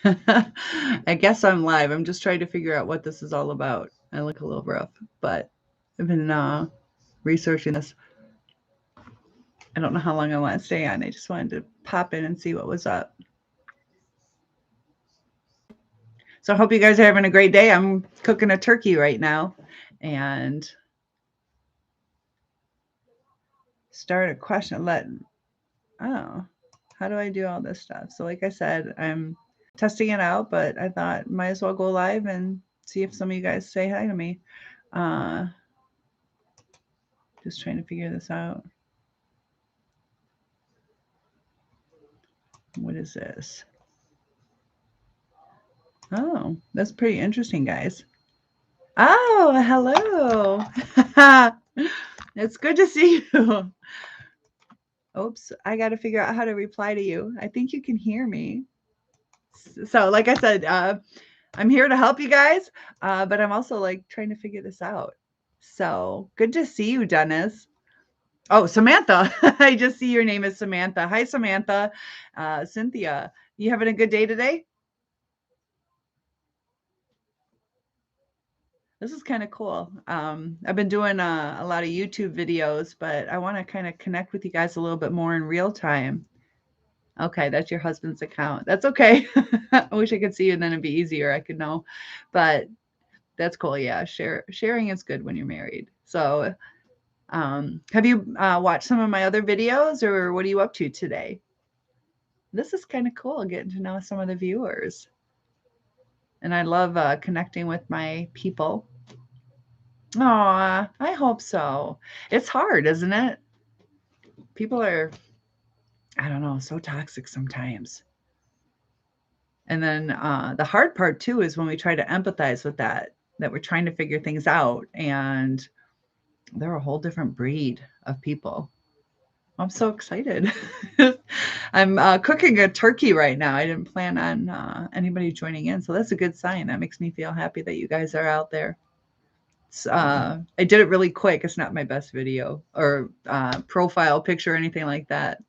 I guess I'm live. I'm just trying to figure out what this is all about. I look a little rough, but I've been researching this. I don't know how long I want to stay on. I just wanted to pop in and see what was up. So I hope you guys are having a great day. I'm cooking a turkey right now and start a question. Oh, how do I do all this stuff? So like I said, I'm testing it out, but I thought might as well go live and see if some of you guys say hi to me. Uh, just trying to figure this out. What is this? Oh, that's pretty interesting, guys. Oh, hello. It's good to see you. Oops, I got to figure out how to reply to you. I think you can hear me. So, like I said, I'm here to help you guys, but I'm also like trying to figure this out. So, good to see you, Dennis. Oh, Samantha. I just see your name is Samantha. Hi, Samantha. Cynthia, you having a good day today? This is kind of cool. I've been doing a lot of YouTube videos, but I want to kind of connect with you guys a little bit more in real time. Okay, that's your husband's account. That's okay. I wish I could see you and then it'd be easier. I could know, but that's cool. Yeah, sharing is good when you're married. So, have you watched some of my other videos, or what are you up to today? This is kind of cool, getting to know some of the viewers, and I love connecting with my people. Aw, I hope so. It's hard, isn't it? People are, I don't know, so toxic sometimes. And then the hard part too is when we try to empathize with that we're trying to figure things out, and they're a whole different breed of people. I'm so excited. I'm cooking a turkey right now. I didn't plan on anybody joining in, so that's a good sign. That makes me feel happy that you guys are out there. I did it really quick. It's not my best video or profile picture or anything like that.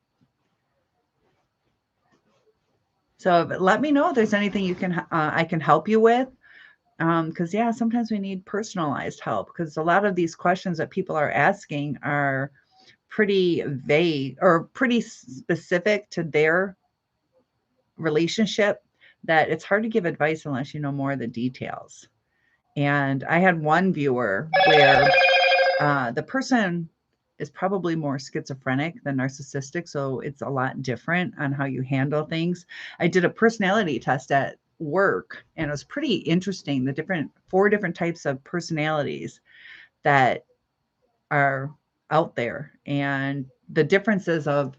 So let me know if there's anything you can I can help you with. Because yeah, sometimes we need personalized help because a lot of these questions that people are asking are pretty vague or pretty specific to their relationship, that it's hard to give advice unless you know more of the details. And I had one viewer where the person is probably more schizophrenic than narcissistic, so it's a lot different on how you handle things. I did a personality test at work, and it was pretty interesting. The different 4 different types of personalities that are out there, and the differences of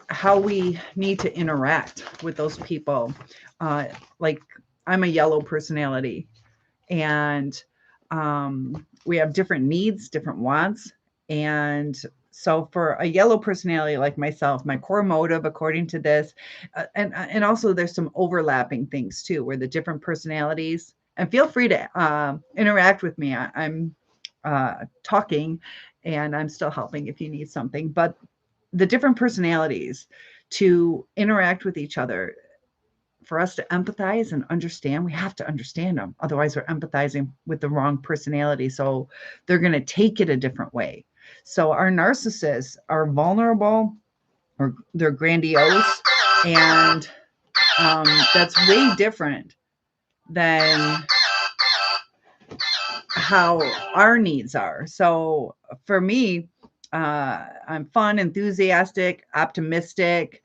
how we need to interact with those people. Like I'm a yellow personality, and we have different needs, different wants. And so for a yellow personality like myself, my core motive, according to this, and also there's some overlapping things too, where the different personalities, and feel free to interact with me. I'm talking and I'm still helping if you need something, but the different personalities to interact with each other, for us to empathize and understand, we have to understand them. Otherwise, we're empathizing with the wrong personality. So they're going to take it a different way. So our narcissists are vulnerable, or they're grandiose. And that's way different than how our needs are. So for me, I'm fun, enthusiastic, optimistic.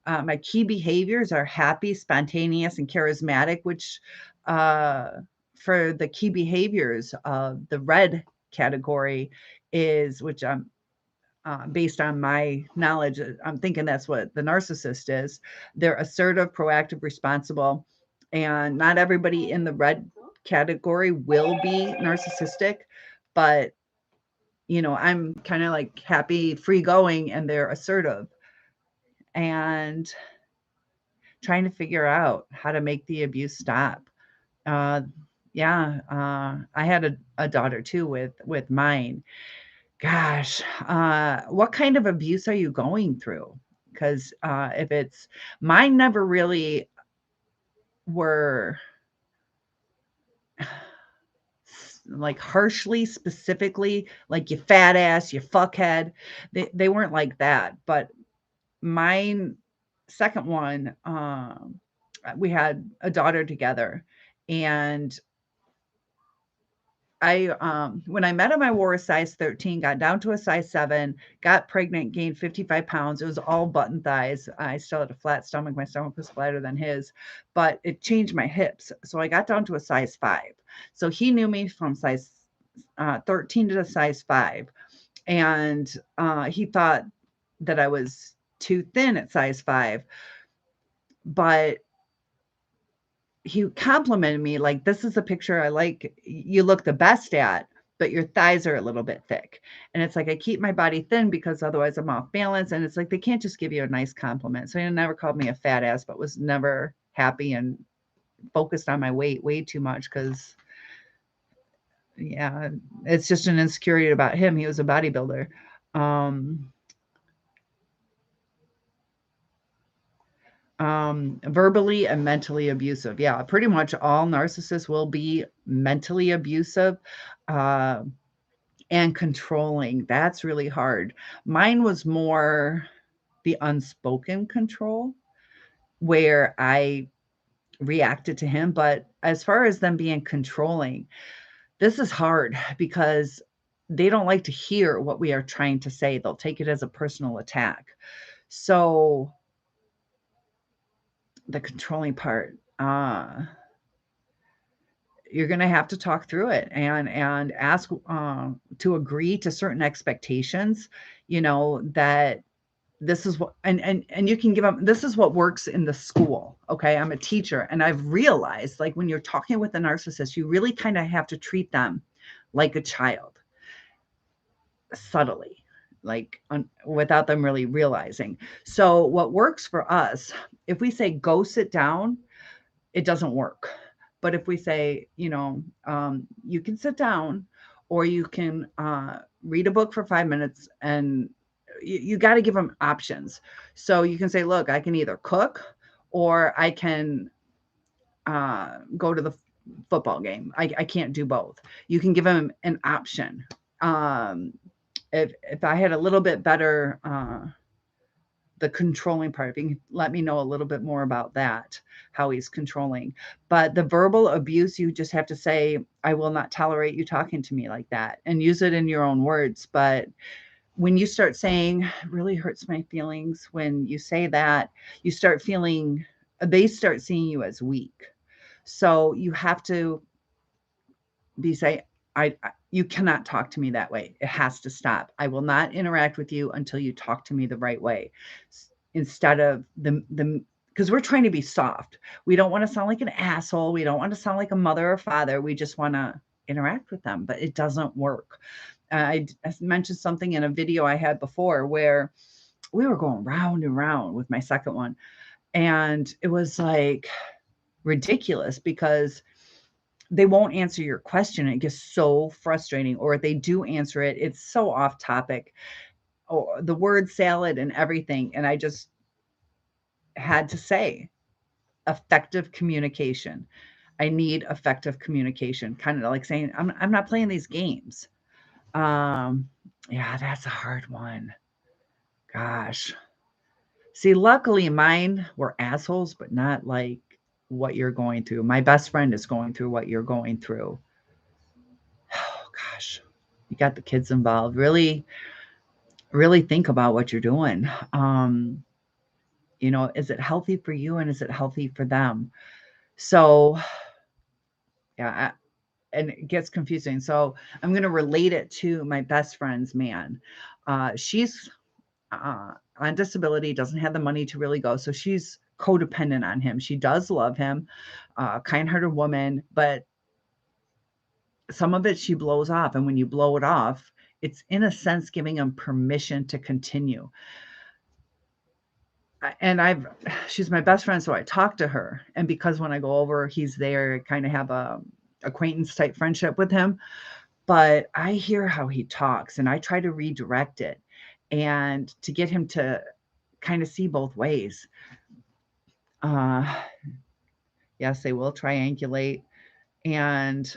My key behaviors are happy, spontaneous, and charismatic, which for the key behaviors of the red category is, which I'm based on my knowledge, I'm thinking that's what the narcissist is. They're assertive, proactive, responsible, and not everybody in the red category will be narcissistic, but I'm kind of like happy, free going, and they're assertive, and trying to figure out how to make the abuse stop. Uh, yeah, I had a daughter too with mine. Gosh, what kind of abuse are you going through? Because if it's mine, never really were like harshly, specifically, like you fat ass, you fuckhead. They weren't like that. But mine, second one, we had a daughter together, and when I met him, I wore a size 13, got down to a size 7, got pregnant, gained 55 pounds. It was all button thighs. I still had a flat stomach. My stomach was flatter than his, but it changed my hips. So I got down to a size 5. So he knew me from size 13 to a size 5. And he thought that I was too thin at size 5. But he complimented me like, this is a picture I like, you look the best at, but your thighs are a little bit thick. And it's like, I keep my body thin because otherwise I'm off balance. And it's like, they can't just give you a nice compliment. So he never called me a fat ass, but was never happy and focused on my weight way too much. Cause yeah, it's just an insecurity about him. He was a bodybuilder. Verbally and mentally abusive. Yeah, pretty much all narcissists will be mentally abusive and controlling. That's really hard. Mine was more the unspoken control where I reacted to him. But as far as them being controlling, this is hard because they don't like to hear what we are trying to say. They'll take it as a personal attack. So the controlling part, you're going to have to talk through it and ask to agree to certain expectations, that this is what, and you can give them, this is what works in the school. Okay. I'm a teacher, and I've realized, like, when you're talking with a narcissist, you really kind of have to treat them like a child, subtly, like without them really realizing. So what works for us, if we say, go sit down, it doesn't work. But if we say, you can sit down, or you can read a book for 5 minutes, and you got to give them options. So you can say, look, I can either cook, or I can go to the football game. I can't do both. You can give them an option. If I had a little bit better, the controlling part, if you can let me know a little bit more about that, how he's controlling. But the verbal abuse, you just have to say, I will not tolerate you talking to me like that, and use it in your own words. But when you start saying, it really hurts my feelings, when you say that, you start feeling, they start seeing you as weak. So you have to say, you cannot talk to me that way. It has to stop. I will not interact with you until you talk to me the right way. Instead of because we're trying to be soft. We don't want to sound like an asshole. We don't want to sound like a mother or father. We just want to interact with them, but it doesn't work. I mentioned something in a video I had before where we were going round and round with my second one. And it was like ridiculous because they won't answer your question. It gets so frustrating. Or if they do answer it, it's so off topic. Or the word salad and everything. And I just had to say, effective communication. I need effective communication. Kind of like saying, I'm not playing these games. Yeah, that's a hard one. Gosh. See, luckily mine were assholes, but not like what you're going through. My best friend is going through what you're going through. Oh gosh. You got the kids involved. Really, really think about what you're doing. Is it healthy for you, and is it healthy for them? So yeah, and it gets confusing. So I'm going to relate it to my best friend's man. She's on disability, doesn't have the money to really go. So she's codependent on him. She does love him, kind-hearted woman, but some of it she blows off. And when you blow it off, it's in a sense giving him permission to continue. And she's my best friend, so I talk to her. And because when I go over, he's there, I kind of have a acquaintance type friendship with him. But I hear how he talks, and I try to redirect it and to get him to kind of see both ways. Yes, they will triangulate. And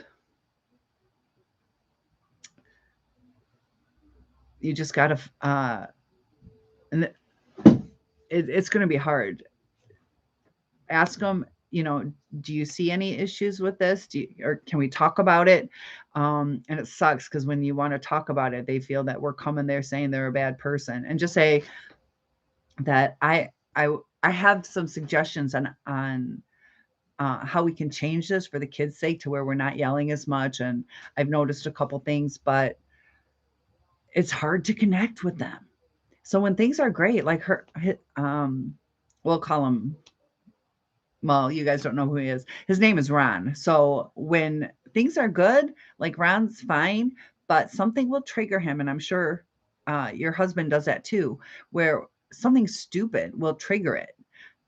you just got to, and it's going to be hard. Ask them, do you see any issues with this? Or can we talk about it? And it sucks because when you want to talk about it, they feel that we're coming there saying they're a bad person. And just say that I have some suggestions on how we can change this for the kids' sake to where we're not yelling as much. And I've noticed a couple things, but it's hard to connect with them. So when things are great, like we'll call him, well, you guys don't know who he is. His name is Ron. So when things are good, like Ron's fine, but something will trigger him. And I'm sure your husband does that too, where something stupid will trigger it.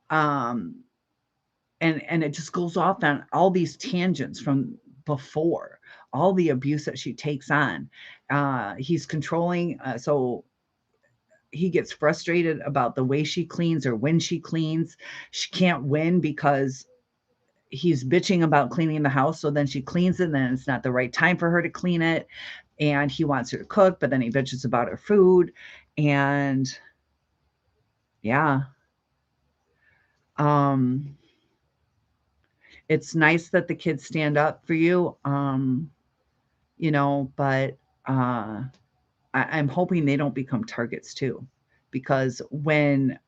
Um, and it just goes off on all these tangents from before, all the abuse that she takes on. He's controlling. So he gets frustrated about the way she cleans or when she cleans. She can't win because he's bitching about cleaning the house. So then she cleans it, and then it's not the right time for her to clean it. And he wants her to cook, but then he bitches about her food. And yeah, it's nice that the kids stand up for you. But I'm hoping they don't become targets too, because when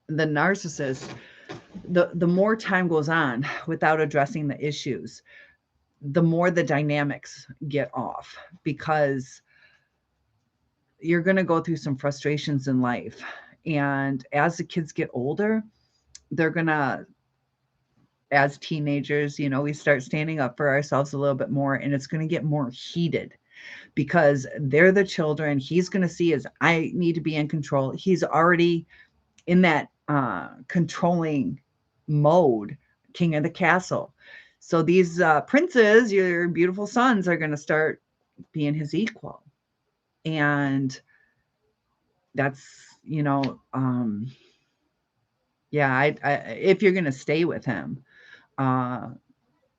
the narcissist, the more time goes on without addressing the issues, the more the dynamics get off, because you're going to go through some frustrations in life. And as the kids get older, they're going to, as teenagers, we start standing up for ourselves a little bit more, and it's going to get more heated because they're the children. He's going to see as I need to be in control. He's already in that controlling mode, king of the castle. So these princes, your beautiful sons, are going to start being his equal. And that's, yeah, if you're going to stay with him,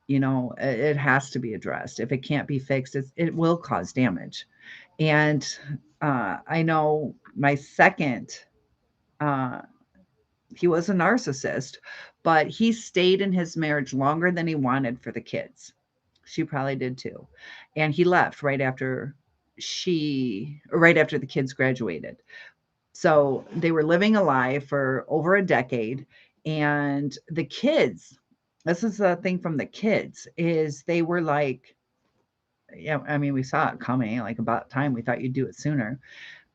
it has to be addressed. If it can't be fixed, it will cause damage. And I know my second, he was a narcissist, but he stayed in his marriage longer than he wanted for the kids. She probably did too. And he left right after the kids graduated. So they were living a lie for over a decade. And the kids, this is the thing from the kids, is they were like, yeah, I mean, we saw it coming, like about time, we thought you'd do it sooner.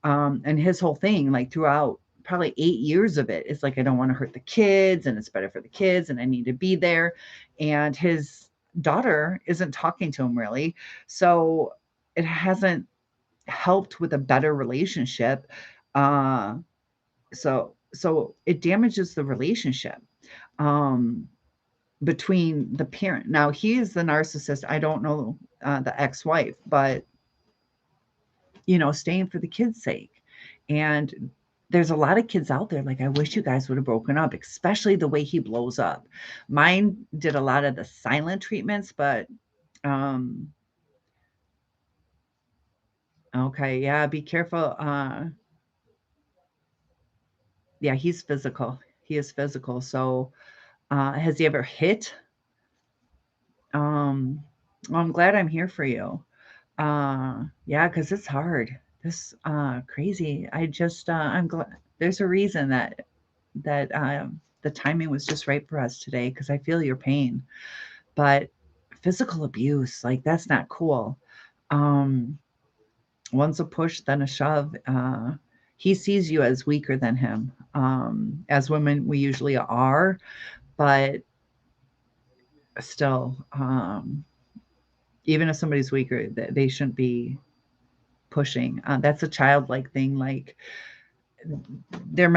And his whole thing, like throughout probably 8 years of it, is like, I don't want to hurt the kids, and it's better for the kids, and I need to be there. And his daughter isn't talking to him really. So it hasn't helped with a better relationship. So it damages the relationship between the parent. Now he is the narcissist. I don't know the ex-wife, but staying for the kids' sake. And there's a lot of kids out there like, I wish you guys would have broken up, especially the way he blows up. Mine did a lot of the silent treatments, but okay, yeah, be careful. Yeah, he's physical. He is physical. So has he ever hit? Well, I'm glad I'm here for you. Yeah, because it's hard. This crazy. I'm glad there's a reason that the timing was just right for us today, because I feel your pain. But physical abuse, like, that's not cool. Once a push, then a shove. He sees you as weaker than him. As women, we usually are, but still, even if somebody's weaker, they shouldn't be pushing. That's a childlike thing. Like, their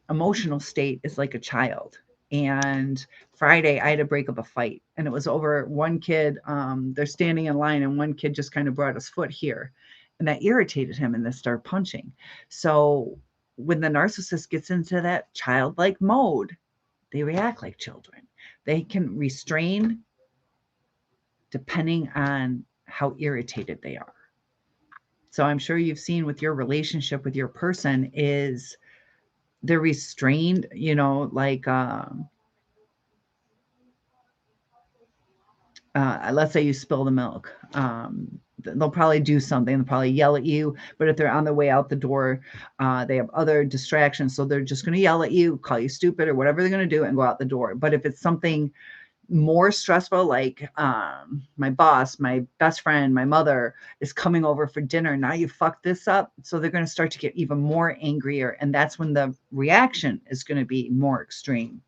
emotional state is like a child. And Friday, I had to break up a fight, and it was over one kid. They're standing in line, and one kid just kind of brought his foot here, and that irritated him, and they start punching. So when the narcissist gets into that childlike mode, they react like children. They can restrain depending on how irritated they are. So I'm sure you've seen with your relationship with your person is they're restrained, like let's say you spill the milk. They'll probably do something. They'll probably yell at you. But if they're on their way out the door, they have other distractions. So they're just going to yell at you, call you stupid or whatever they're going to do and go out the door. But if it's something more stressful, like my boss, my best friend, my mother is coming over for dinner. Now you fucked this up. So they're going to start to get even more angrier. And that's when the reaction is going to be more extreme.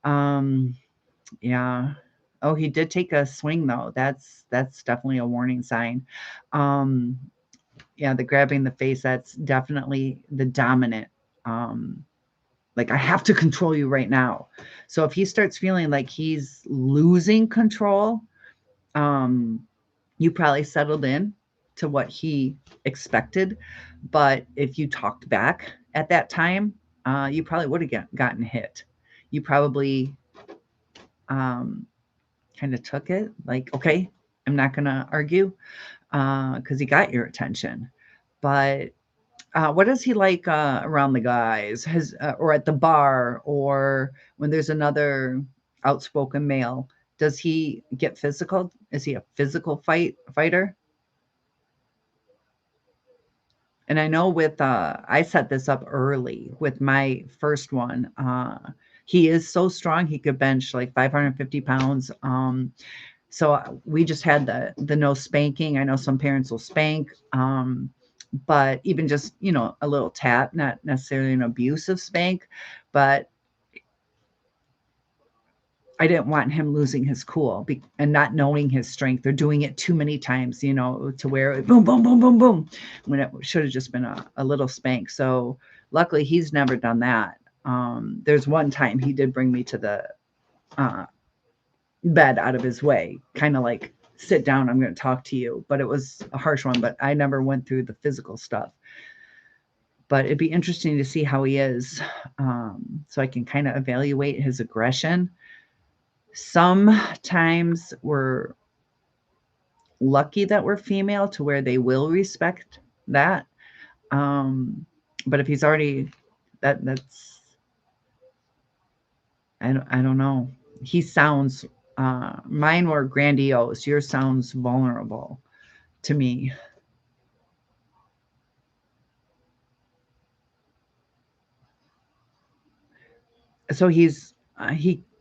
Yeah. Oh, he did take a swing though. That's definitely a warning sign. Yeah, the grabbing the face, that's definitely the dominant. Like I have to control you right now. So if he starts feeling like he's losing control, you probably settled in to what he expected. But if you talked back at that time, you probably would have gotten hit. You probably kind of took it like, okay, I'm not going to argue because he got your attention. But what does he like around the guys, or at the bar, or when there's another outspoken male? Does he get physical? Is he a physical fighter? And I know with I set this up early with my first one. He is so strong he could bench like 550 pounds. So we just had the no spanking. I know some parents will spank, but even just a little tap, not necessarily an abusive spank, but I didn't want him losing his cool and not knowing his strength or doing it too many times, to where it boom, boom, boom, boom, boom, when it should have just been a little spank. So luckily he's never done that. There's one time he did bring me to the bed out of his way, kind of like, sit down, I'm going to talk to you. But it was a harsh one, but I never went through the physical stuff. But it'd be interesting to see how he is, so I can kind of evaluate his aggression. Sometimes we're lucky that we're female to where they will respect that. But if he's already, that's, I don't know. He sounds, mine were grandiose. Yours sounds vulnerable to me. So he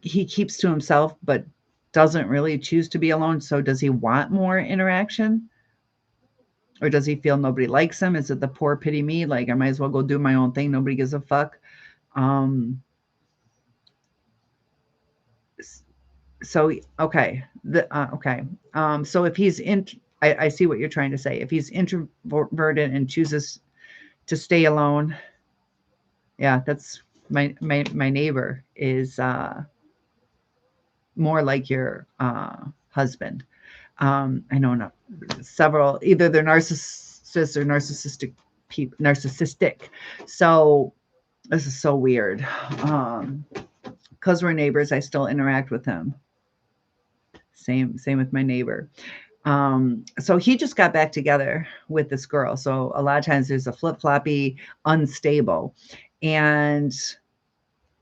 keeps to himself, but doesn't really choose to be alone. So does he want more interaction? Or does he feel nobody likes him? Is it the poor pity me? Like I might as well go do my own thing. Nobody gives a fuck. So, okay. Okay. So if he's I see what you're trying to say. If he's introverted and chooses to stay alone. Yeah, that's my neighbor is more like your husband. I know several, either they're narcissists or narcissistic. So this is so weird. Because we're neighbors, I still interact with him. Same with my neighbor. So he just got back together with this girl. So a lot of times there's a flip-floppy, unstable, and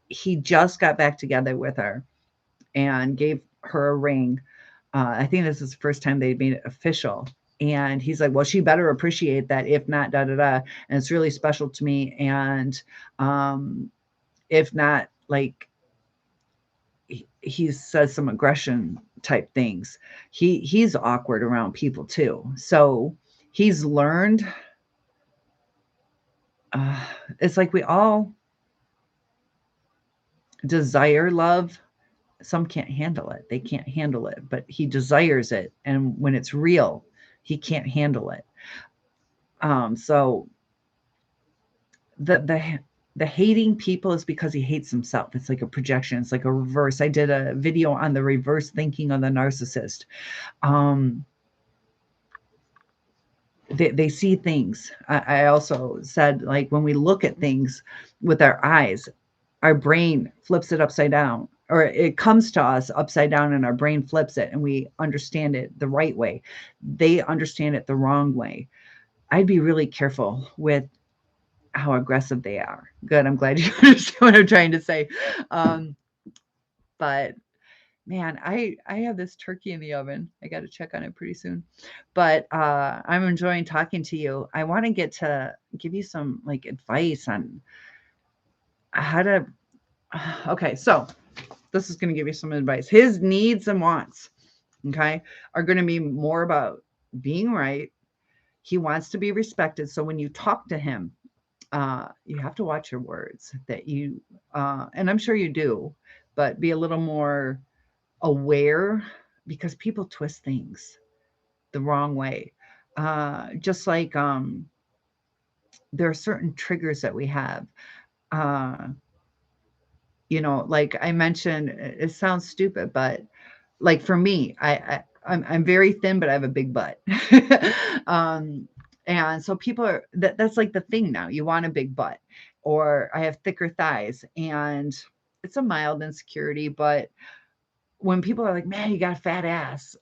he just got back together with her and gave her a ring. I think this is the first time they made it official. And he's like, well, she better appreciate that. If not, da, da, da. And it's really special to me. And if not, like, he says some aggression type things. He's awkward around people too. So he's learned. It's like we all desire love. Some can't handle it. They can't handle it, but he desires it. And when it's real, he can't handle it. So the hating people is because he hates himself. It's like a projection. It's like a reverse. I did a video on the reverse thinking of the narcissist. They see things. I also said, like, when we look at things with our eyes, our brain flips it upside down, or it comes to us upside down and our brain flips it and we understand it the right way. They understand it the wrong way. I'd be really careful with how aggressive they are. Good. I'm glad you understand what I'm trying to say. Um, but man, I have this turkey in the oven. I got to check on it pretty soon. But I'm enjoying talking to you. I want to get to give you some like advice on how to. Okay, so this is going to give you some advice. His needs and wants, okay, are going to be more about being right. He wants to be respected. So when you talk to him, you have to watch your words that you, and I'm sure you do, but be a little more aware because people twist things the wrong way. Just like there are certain triggers that we have. Uh, like I mentioned, it sounds stupid, but like for me, I'm very thin, but I have a big butt. um, and so people are that's like the thing now. You want a big butt, or I have thicker thighs, and it's a mild insecurity. But when people are like, "Man, you got a fat ass,"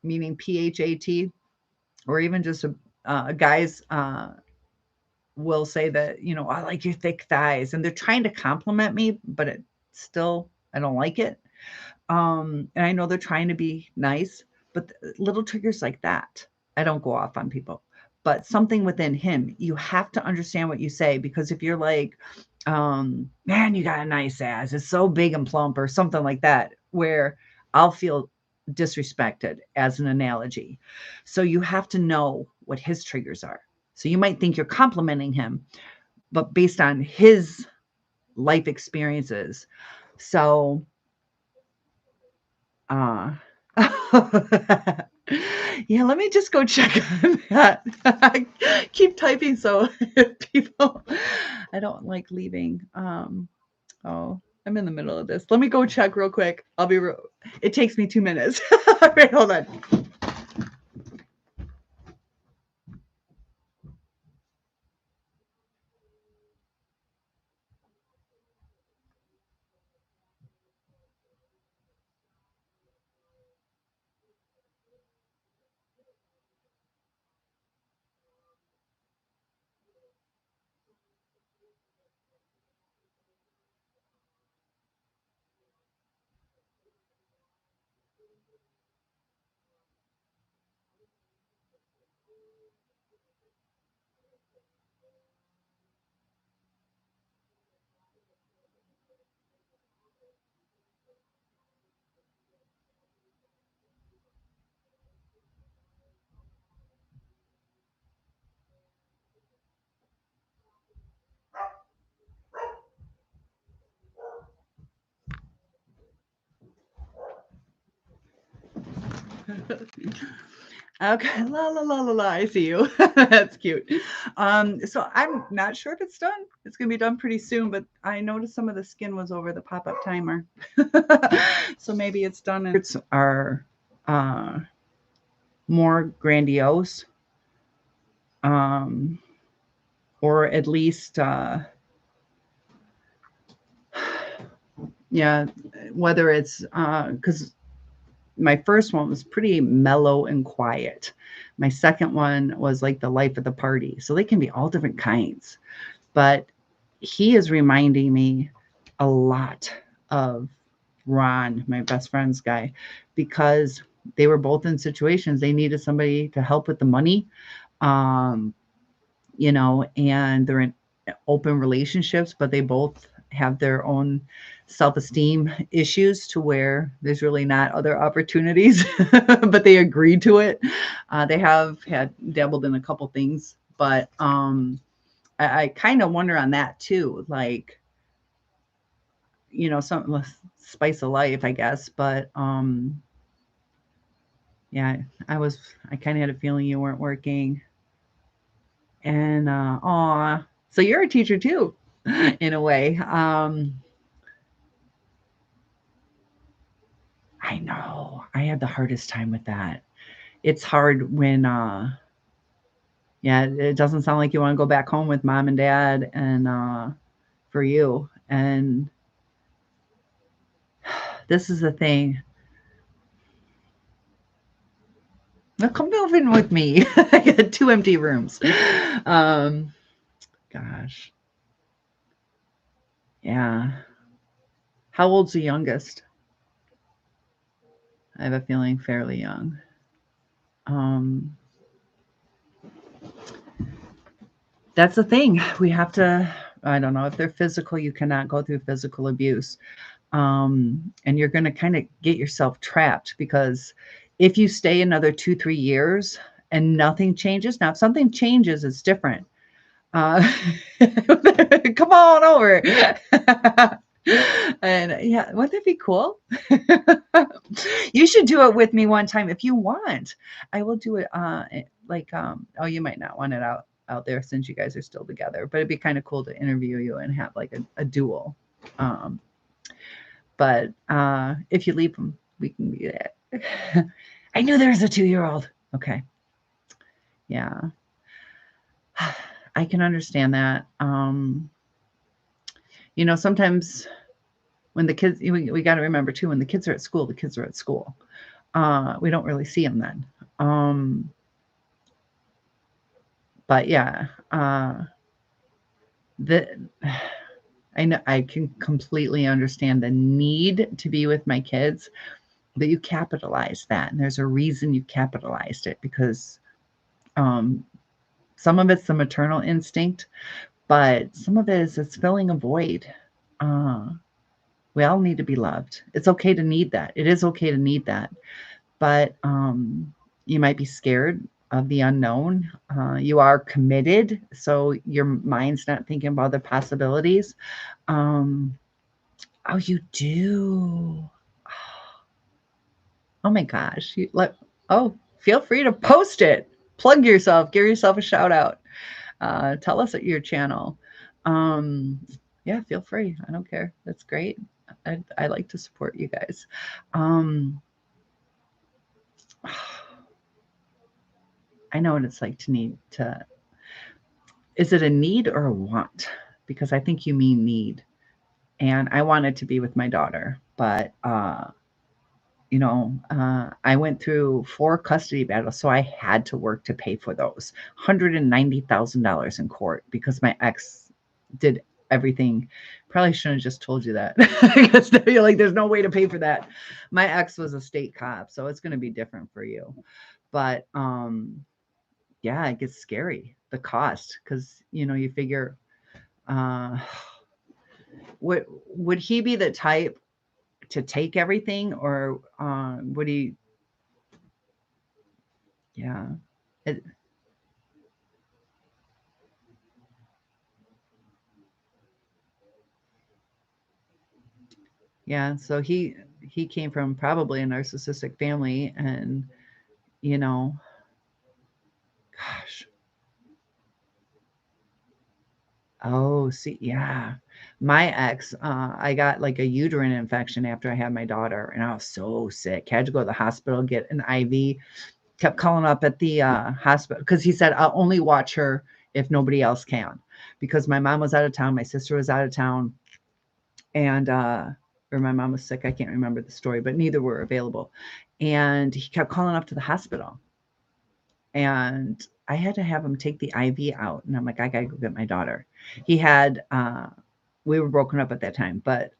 meaning PHAT, or even just guys will say that, I like your thick thighs, and they're trying to compliment me, but it still I don't like it. And I know they're trying to be nice, but little triggers like that, I don't go off on people. But something within him, you have to understand what you say, because if you're like, man, you got a nice ass, it's so big and plump, or something like that, where I'll feel disrespected as an analogy. So you have to know what his triggers are. So you might think you're complimenting him, but based on his life experiences. So Uh, yeah, let me just go check on that. I keep typing so people, I don't like leaving. Oh, I'm in the middle of this. Let me go check real quick. I'll be real. It takes me 2 minutes. All right, hold on. Okay, la la la la la. I see you. That's cute. So I'm not sure if it's done. It's gonna be done pretty soon, but I noticed some of the skin was over the pop-up timer. So maybe it's done. It's are uh, more grandiose, um, or at least, yeah, whether it's because my first one was pretty mellow and quiet. My second one was like the life of the party. So they can be all different kinds. But he is reminding me a lot of Ron, my best friend's guy, because they were both in situations they needed somebody to help with the money. Um, and they're in open relationships, but they both have their own self-esteem issues to where there's really not other opportunities, but they agreed to it. They have had dabbled in a couple things, but I kind of wonder on that too, like, some spice of life, I guess. But yeah, I kind of had a feeling you weren't working. And so you're a teacher too, in a way. I know. I had the hardest time with that. It's hard when yeah, it doesn't sound like you want to go back home with mom and dad, and for you. And this is the thing. Now come over in with me. I got 2 empty rooms. Um, gosh. Yeah. How old's the youngest? I have a feeling fairly young. Um, that's the thing. We have to, I don't know, if they're physical, you cannot go through physical abuse. And you're going to kind of get yourself trapped, because if you stay another 2, 3 years and nothing changes, now if something changes, it's different. Uh, come on over. And yeah, wouldn't that be cool? You should do it with me one time if you want. I will do it. Oh, you might not want it out there since you guys are still together, but it'd be kind of cool to interview you and have like a duel. But if you leave them, we can do that. I knew there was a 2-year-old. Okay. Yeah. I can understand that. Sometimes when the kids, we got to remember too, when the kids are at school, the kids are at school. We don't really see them then. But yeah, I know I can completely understand the need to be with my kids, but you capitalize that. And there's a reason you capitalized it, because some of it's the maternal instinct, but some of it is it's filling a void. We all need to be loved. It's okay to need that. It is okay to need that. But you might be scared of the unknown. You are committed, so your mind's not thinking about the possibilities. Oh, you do. Oh my gosh. Feel free to post it. Plug yourself. Give yourself a shout out. Tell us at your channel. Yeah, feel free. I don't care. That's great. I like to support you guys. I know what it's like to need to. Is it a need or a want? Because I think you mean need. And I wanted to be with my daughter, but I went through 4 custody battles, so I had to work to pay for those. $190,000 in court because my ex did everything. Probably shouldn't have just told you that. Because you're like, there's no way to pay for that. My ex was a state cop, so it's going to be different for you. But yeah, it gets scary, the cost, because you figure, would he be the type to take everything, or would he? Yeah. It, yeah. So he came from probably a narcissistic family, and you know, gosh. Oh, see, yeah. My ex, I got like a uterine infection after I had my daughter, and I was so sick. Had to go to the hospital, get an IV. Kept calling up at the hospital because he said, I'll only watch her if nobody else can. Because my mom was out of town, my sister was out of town, and or my mom was sick. I can't remember the story, but neither were available. And he kept calling up to the hospital. And I had to have him take the IV out. And I'm like, I gotta go get my daughter. He had we were broken up at that time, but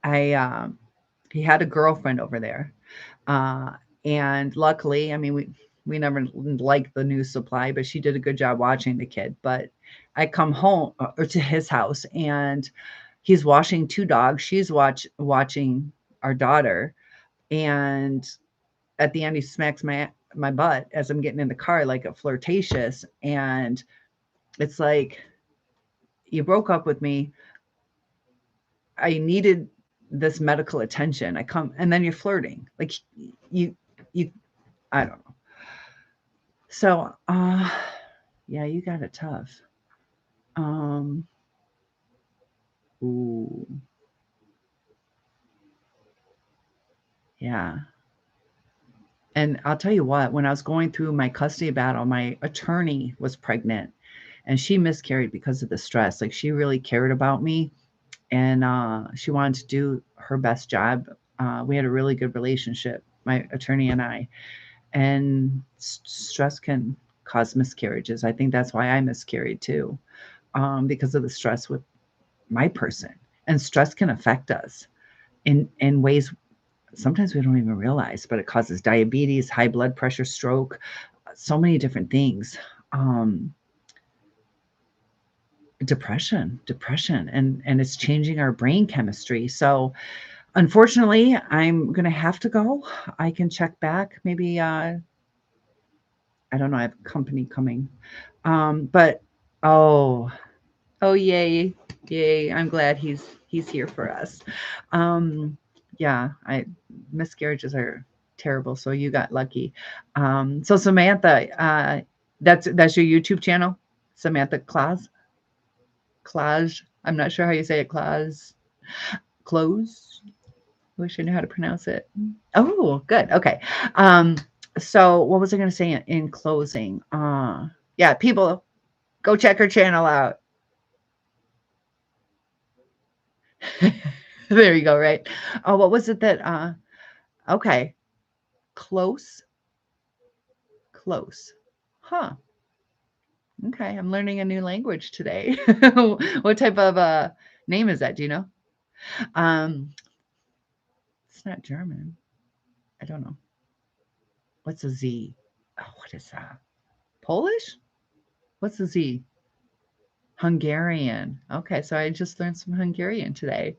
I he had a girlfriend over there. Uh, and luckily, I mean, we never liked the new supply, but she did a good job watching the kid. But I come home or to his house, and he's washing 2 dogs. She's watching our daughter, and at the end, he smacks my butt as I'm getting in the car, like a flirtatious, and it's like, you broke up with me. I needed this medical attention. I come, and then you're flirting, like you you I don't know. So, yeah, you got it tough. Um, ooh, yeah. And I'll tell you what, when I was going through my custody battle, my attorney was pregnant, and she miscarried because of the stress. Like, she really cared about me, and she wanted to do her best job. We had a really good relationship, my attorney and I, and stress can cause miscarriages. I think that's why I miscarried too, because of the stress with my person. And stress can affect us in ways sometimes we don't even realize, but it causes diabetes, high blood pressure, stroke, so many different things. Um, depression, and it's changing our brain chemistry. So unfortunately, I'm going to have to go. I can check back. Maybe, I don't know. I have company coming. But, oh, oh, yay. Yay. I'm glad he's here for us. Um, yeah, miscarriages are terrible. So you got lucky. So Samantha, that's your YouTube channel, Samantha Claus. Claus. I'm not sure how you say it. Claus. Close. I wish I knew how to pronounce it. Oh, good. Okay. Um, so what was I going to say in closing? Yeah, people, go check her channel out. There you go. Right. Oh, what was it that? Okay. Close. Close. Huh. Okay. I'm learning a new language today. What type of name is that? Do you know? Um, it's not German. I don't know. What's a Z? Oh, what is that? Polish? What's the Z? Hungarian. Okay, so I just learned some Hungarian today.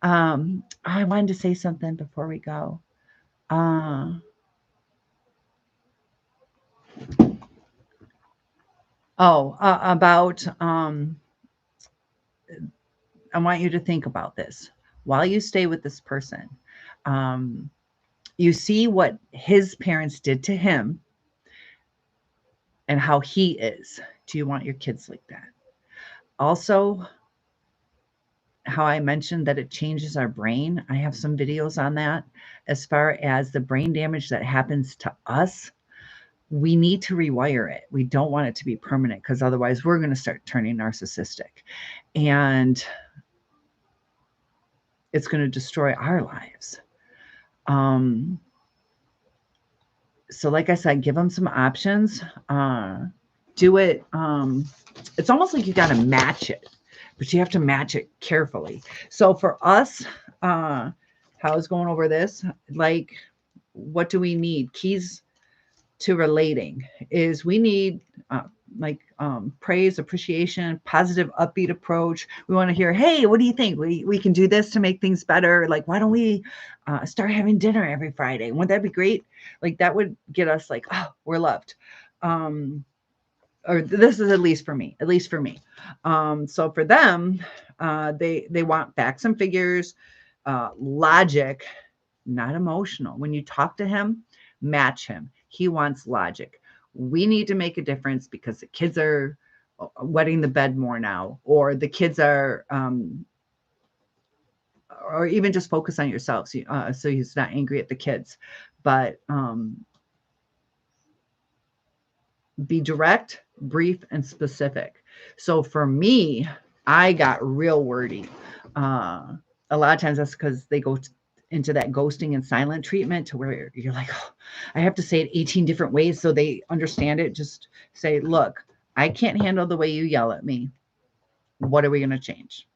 I wanted to say something before we go. Uh, about I want you to think about this while you stay with this person. Um, you see what his parents did to him and how he is. Do you want your kids like that? Also, how I mentioned that it changes our brain. I have some videos on that. As far as the brain damage that happens to us, we need to rewire it. We don't want it to be permanent, because otherwise we're going to start turning narcissistic, and it's going to destroy our lives. So like I said, give them some options. Do it. It's almost like you got to match it, but you have to match it carefully. So for us, how I was going over this, like, what do we need? Keys to relating is we need praise, appreciation, positive, upbeat approach. We want to hear, hey, what do you think? We can do this to make things better. Like, why don't we start having dinner every Friday? Wouldn't that be great? Like, that would get us like, oh, we're loved. Or this is at least for me. So for them, they want facts and figures, logic, not emotional. When you talk to him, match him. He wants logic. We need to make a difference because the kids are wetting the bed more now, or the kids are, or even just focus on yourself. So he's not angry at the kids, but be direct, brief, and specific. So for me, I got real wordy. A lot of times that's because they go into that ghosting and silent treatment, to where you're like, oh, I have to say it 18 different ways so they understand it. Just say, look, I can't handle the way you yell at me. What are we going to change?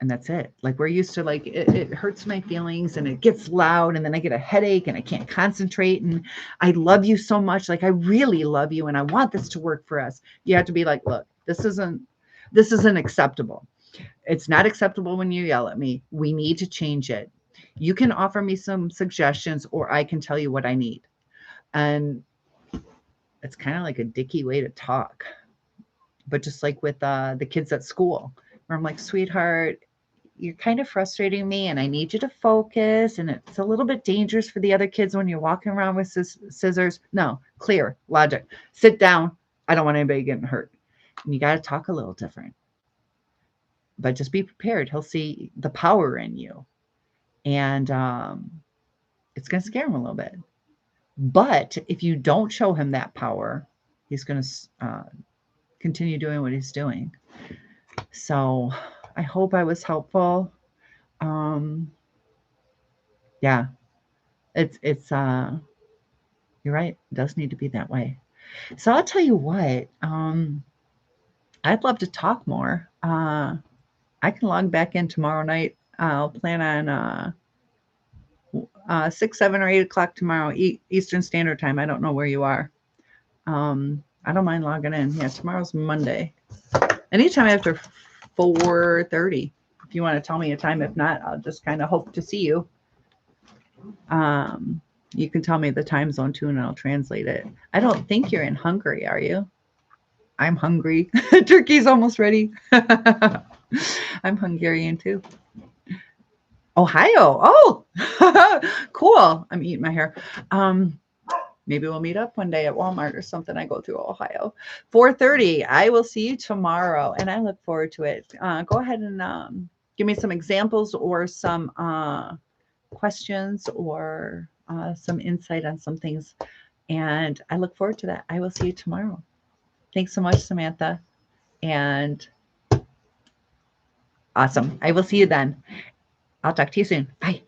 And that's it. Like, we're used to, like, it hurts my feelings and it gets loud and then I get a headache and I can't concentrate, and I love you so much. Like, I really love you and I want this to work for us. You have to be like, look, this isn't acceptable. It's not acceptable when you yell at me. We need to change it. You can offer me some suggestions, or I can tell you what I need. And it's kind of like a dicky way to talk. But just like with the kids at school, where I'm like, sweetheart, you're kind of frustrating me and I need you to focus. And it's a little bit dangerous for the other kids when you're walking around with scissors. No, clear logic. Sit down. I don't want anybody getting hurt. And you got to talk a little different. But just be prepared. He'll see the power in you. And it's going to scare him a little bit. But if you don't show him that power, he's going to continue doing what he's doing. So I hope I was helpful. Yeah, it's you're right. It does need to be that way. So I'll tell you what, I'd love to talk more. I can log back in tomorrow night. I'll plan on 6, 7, or 8 o'clock tomorrow, Eastern Standard Time. I don't know where you are. I don't mind logging in. Yeah, tomorrow's Monday. Anytime after 4:30, if you want to tell me a time. If not, I'll just kind of hope to see you. You can tell me the time zone too, and I'll translate it. I don't think you're in Hungary, are you? I'm hungry. Turkey's almost ready. I'm Hungarian too. Ohio. Oh, cool. I'm eating my hair. Maybe we'll meet up one day at Walmart or something. I go through Ohio. 4:30. I will see you tomorrow, and I look forward to it. Go ahead and give me some examples or some questions or some insight on some things. And I look forward to that. I will see you tomorrow. Thanks so much, Samantha. And awesome. I will see you then. I'll talk to you soon. Bye.